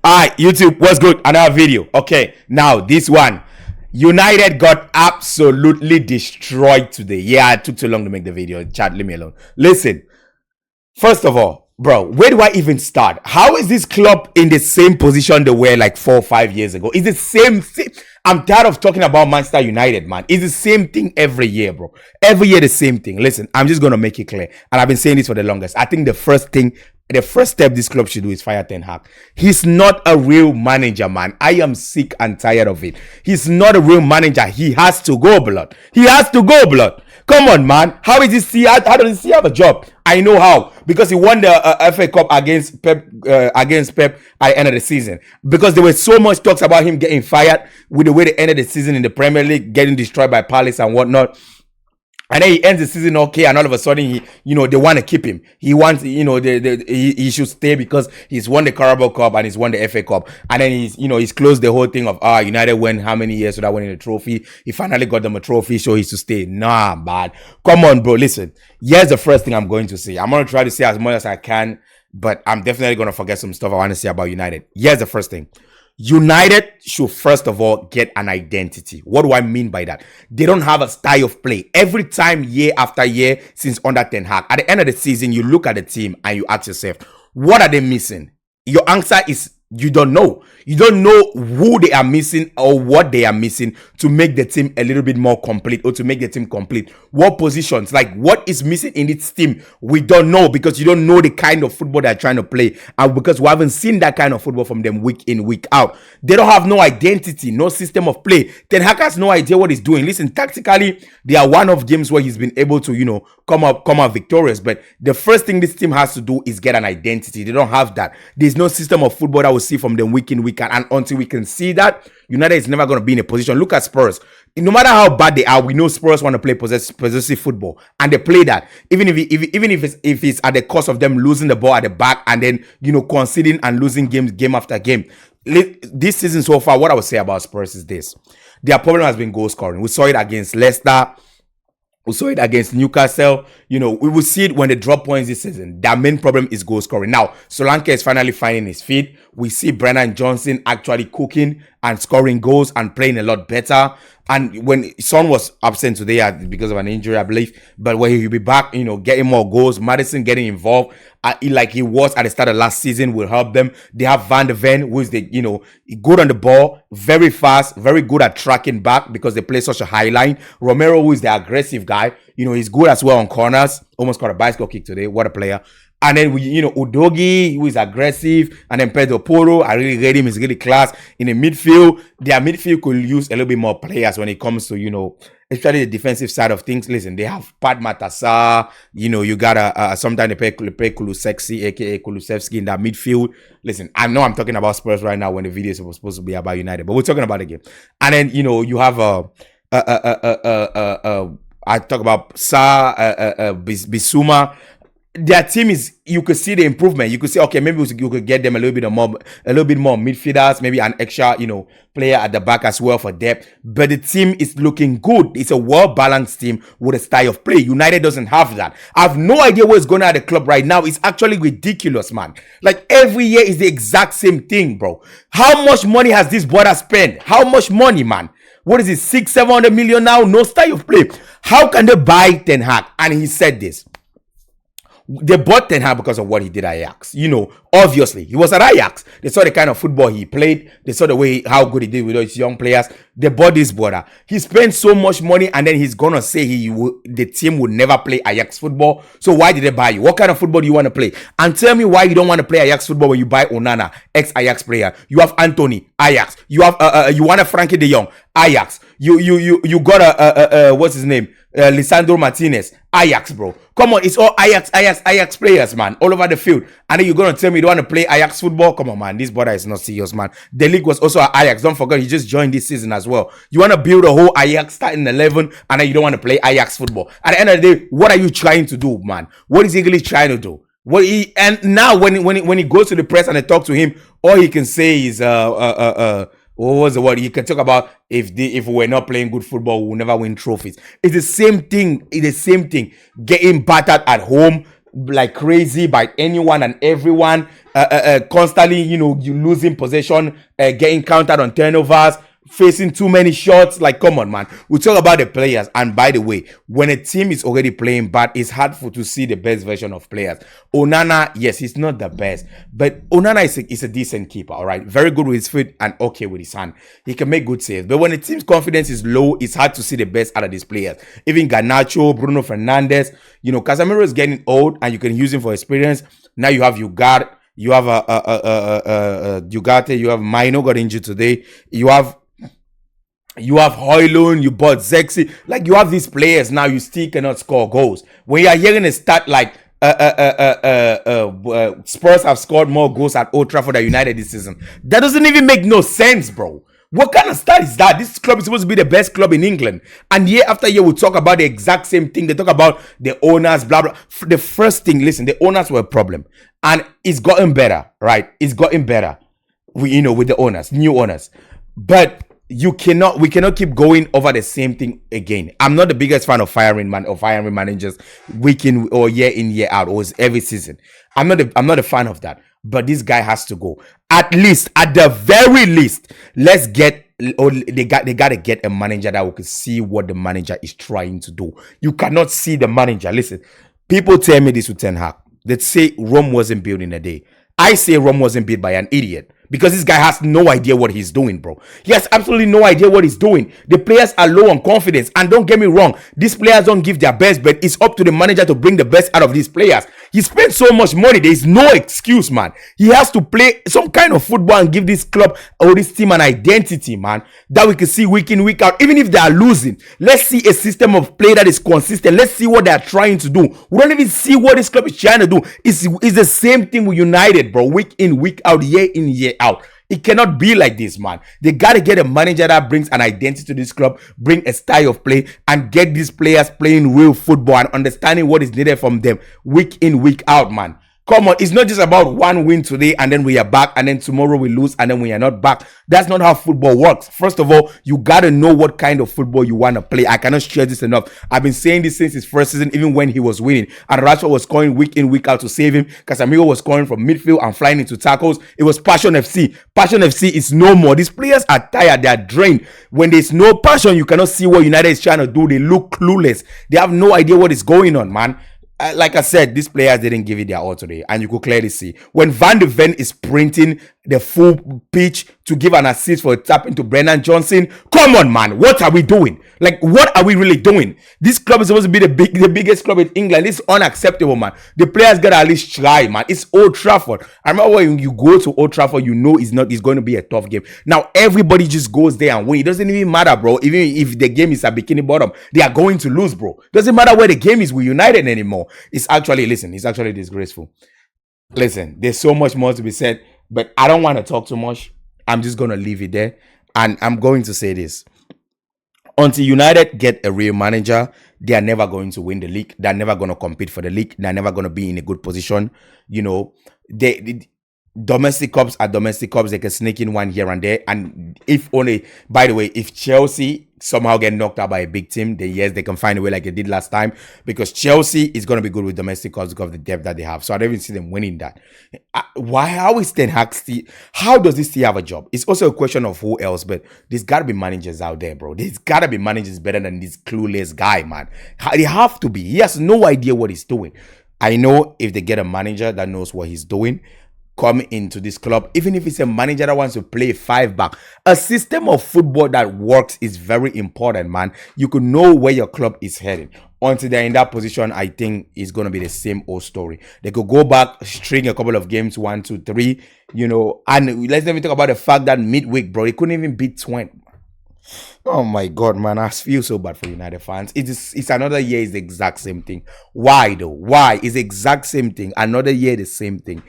Alright, YouTube, what's good? Another video. Okay, now this one. United got absolutely destroyed today. Yeah, it took too long to make the video. Chat, leave me alone. Listen, first of all, bro, where do I even start? How is this club in the same position they were like 4 or 5 years ago? It's the same thing. I'm tired of talking about Manchester United, man. It's the same thing every year, bro. Every year the same thing. Listen, I'm just gonna make it clear, and I've been saying this for the longest. I think the first step this club should do is fire Ten Hag. He's not a real manager, man. I am sick and tired of it. He's not a real manager. He has to go, blood. He has to go, blood. Come on, man. How does he have a job? I know how, because he won the FA Cup against Pep at the end of the season. Because there was so much talks about him getting fired with the way they ended the season in the Premier League, getting destroyed by Palace and whatnot. And then he ends the season okay, and all of a sudden they want to keep him. He wants, he should stay because he's won the Carabao Cup and he's won the FA Cup. And then he's closed the whole thing of United went how many years without winning a trophy. He finally got them a trophy, so he's to stay. Nah, man. Come on, bro. Listen, here's the first thing I'm going to say. I'm gonna try to say as much as I can, but I'm definitely gonna forget some stuff I want to say about United. Here's the first thing. United should first of all get an identity. What do I mean by that? They don't have a style of play. Every time, year after year, since under Ten Hag, at the end of the season, you look at the team and you ask yourself, what are they missing? Your answer is you don't know. You don't know who they are missing or what they are missing to make the team a little bit more complete or to make the team complete. What positions, like what is missing in this team, we don't know because you don't know the kind of football they're trying to play. And because we haven't seen that kind of football from them week in, week out. They don't have no identity, no system of play. Ten Hag has no idea what he's doing. Listen, tactically, there are one-off games where he's been able to, come out victorious. But the first thing this team has to do is get an identity. They don't have that. There's no system of football that we'll see from them week in, week out. And until we can see that, United is never going to be in a position. Look at Spurs. No matter how bad they are, we know Spurs want to play possessive football, and they play that. Even if it's at the cost of them losing the ball at the back and then conceding and losing games game after game. This season so far, what I would say about Spurs is this: their problem has been goal scoring. We saw it against Leicester. We saw it against Newcastle. We will see it when they drop points this season. Their main problem is goal scoring. Now, Solanke is finally finding his feet. We see Brennan Johnson actually cooking and scoring goals and playing a lot better. And when Son was absent today because of an injury, I believe, but when he'll be back, getting more goals, Maddison getting involved, like he was at the start of last season, will help them. They have Van de Ven, who is good on the ball, very fast, very good at tracking back because they play such a high line. Romero, who is the aggressive guy, he's good as well on corners. Almost caught a bicycle kick today. What a player. And then Udogi, who is aggressive, and then Pedro Porro, I really rate him, he's really class. In the midfield, their midfield could use a little bit more players when it comes to, especially the defensive side of things. Listen, they have Pat Matassa, you gotta, sometimes they play Kulusevski, aka Kulusevski in that midfield. Listen, I know I'm talking about Spurs right now when the video is supposed to be about United, but we're talking about the game. And then, you have I talk about Bissouma. Their team is, you could see the improvement. You could say, okay, maybe you could get them a little bit more midfielders, maybe an extra, player at the back as well for depth. But the team is looking good. It's a well-balanced team with a style of play. United doesn't have that. I have no idea what's going on at the club right now. It's actually ridiculous, man. Like every year is the exact same thing, bro. How much money has this brother spent? How much money, man? What is it, 600-700 million now? No style of play. How can they buy Ten Hag? And he said this. They bought Ten Hag because of what he did at Ajax. Obviously, he was at Ajax. They saw the kind of football he played. They saw the way, how good he did with those young players. They bought this brother. He spent so much money and then he's going to say the team would never play Ajax football. So why did they buy you? What kind of football do you want to play? And tell me why you don't want to play Ajax football when you buy Onana, ex-Ajax player. You have Anthony, Ajax. You have, you want a Frankie de Jong, Ajax. You got what's his name? Lisandro Martinez, Ajax, bro. Come on, it's all Ajax players, man, all over the field. And then you're going to tell me you don't want to play Ajax football? Come on, man, this brother is not serious, man. The league was also at Ajax. Don't forget, he just joined this season as well. You want to build a whole Ajax starting 11, and then you don't want to play Ajax football. At the end of the day, what are you trying to do, man? What is he really trying to do? And now when he goes to the press and they talk to him, all he can say is what was the word? You can talk about if we're not playing good football, we'll never win trophies. It's the same thing. It's the same thing. Getting battered at home, like crazy by anyone and everyone, constantly, you losing possession, getting countered on turnovers, facing too many shots. Like, come on, man. We talk about the players. And by the way, when a team is already playing bad, it's hard to see the best version of players. Onana, yes, he's not the best, but Onana is a decent keeper, all right? Very good with his feet and okay with his hand. He can make good saves. But when a team's confidence is low, it's hard to see the best out of these players. Even Garnacho, Bruno Fernandes, Casemiro is getting old and you can use him for experience. Now you have Ugarte, you have Ugarte, you have Maino got injured today. You have Højlund, you bought Zexi. Like, you have these players now, you still cannot score goals. When you are hearing a stat like Spurs have scored more goals at Old Trafford than United this season, that doesn't even make no sense, bro. What kind of stat is that? This club is supposed to be the best club in England. And year after year, we talk about the exact same thing. They talk about the owners, blah, blah. The first thing, listen, the owners were a problem. And it's gotten better, right? It's gotten better, with the owners, new owners. But we cannot keep going over the same thing again. I'm not the biggest fan of firing managers week in or year in, year out, or every season. I'm not a fan of that. But this guy has to go. At the very least, let's get, or they got to get a manager that we can see what the manager is trying to do. You cannot see the manager. Listen, people tell me this with Ten Hag. They say Rome wasn't built in a day. I say Rome wasn't built by an idiot. Because this guy has no idea what he's doing, bro. He has absolutely no idea what he's doing. The players are low on confidence. And don't get me wrong, these players don't give their best, but it's up to the manager to bring the best out of these players. He spent so much money. There is no excuse, man. He has to play some kind of football and give this club or this team an identity, man, that we can see week in, week out. Even if they are losing, let's see a system of play that is consistent. Let's see what they are trying to do. We don't even see what this club is trying to do. It's the same thing with United, bro. Week in, week out, year in, year out. It cannot be like this, man. They got to get a manager that brings an identity to this club, bring a style of play, and get these players playing real football and understanding what is needed from them week in, week out, man. Come on, it's not just about one win today and then we are back and then tomorrow we lose and then we are not back. That's not how football works. First of all, you got to know what kind of football you want to play. I cannot stress this enough. I've been saying this since his first season, even when he was winning. And Rashford was scoring week in, week out to save him. Casemiro was scoring from midfield and flying into tackles. It was Passion FC. Passion FC is no more. These players are tired. They are drained. When there's no passion, you cannot see what United is trying to do. They look clueless. They have no idea what is going on, man. Like I said, these players didn't give it their all today, and you could clearly see when Van de Ven is sprinting the full pitch to give an assist for a tap into Brennan Johnson. Come on, man, what are we doing? Like, what are we really doing? This club is supposed to be the biggest club in England. It's unacceptable, man. The players gotta at least try, man. It's Old Trafford. I remember when you go to Old Trafford, you know it's going to be a tough game. Now everybody just goes there and win. It doesn't even matter, bro. Even if the game is at bikini bottom, they are going to lose, bro. Doesn't matter where the game is with United anymore. It's actually disgraceful. Listen, there's so much more to be said, but I don't want to talk too much. I'm just going to leave it there. And I'm going to say this. Until United get a real manager, they are never going to win the league. They're never going to compete for the league. They're never going to be in a good position. Domestic cups are domestic cups. They can sneak in one here and there. And if Chelsea somehow get knocked out by a big team, then yes, they can find a way like they did last time, because Chelsea is going to be good with domestic cups because of the depth that they have. So I don't even see them winning that. How is Ten Hag still? How does this still have a job? It's also a question of who else, but there's got to be managers out there, bro. There's got to be managers better than this clueless guy, man. They have to be. He has no idea what he's doing. I know if they get a manager that knows what he's doing, come into this club, even if it's a manager that wants to play 5-back, a system of football that works is very important, man. You could know where your club is headed. Until they're in that position, I think it's going to be the same old story. They could go back, string a couple of games, 1, 2, 3, and let's not even talk about the fact that midweek, bro, they couldn't even beat 20. Oh my God, man, I feel so bad for United fans. It's another year, it's the exact same thing. Why though? Why? It's the exact same thing. Another year, the same thing.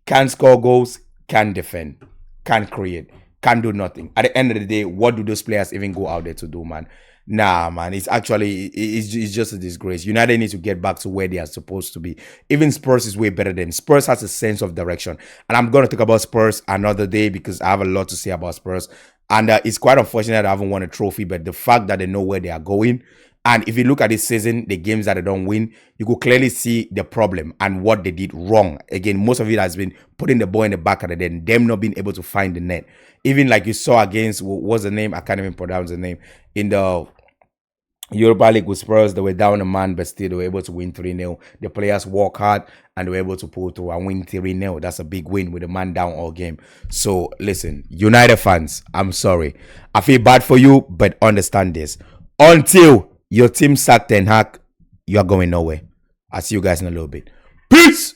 Can't score goals, can't defend, can't create, can't do nothing. At the end of the day, what do those players even go out there to do, man? Nah, man, it's just a disgrace. United need to get back to where they are supposed to be. Even Spurs is way better than Spurs. Has a sense of direction. And I'm going to talk about Spurs another day because I have a lot to say about Spurs. And it's quite unfortunate I haven't won a trophy, but the fact that they know where they are going And if you look at this season, the games that they don't win, you could clearly see the problem and what they did wrong. Again, most of it has been putting the ball in the back of the net, them not being able to find the net. Even like you saw against, what's the name? I can't even pronounce the name. In the Europa League with Spurs, they were down a man, but still they were able to win 3-0. The players work hard and they were able to pull through and win 3-0. That's a big win with a man down all game. So listen, United fans, I'm sorry. I feel bad for you, but understand this. Until your team sack Ten Hag, you are going nowhere. I'll see you guys in a little bit. Peace!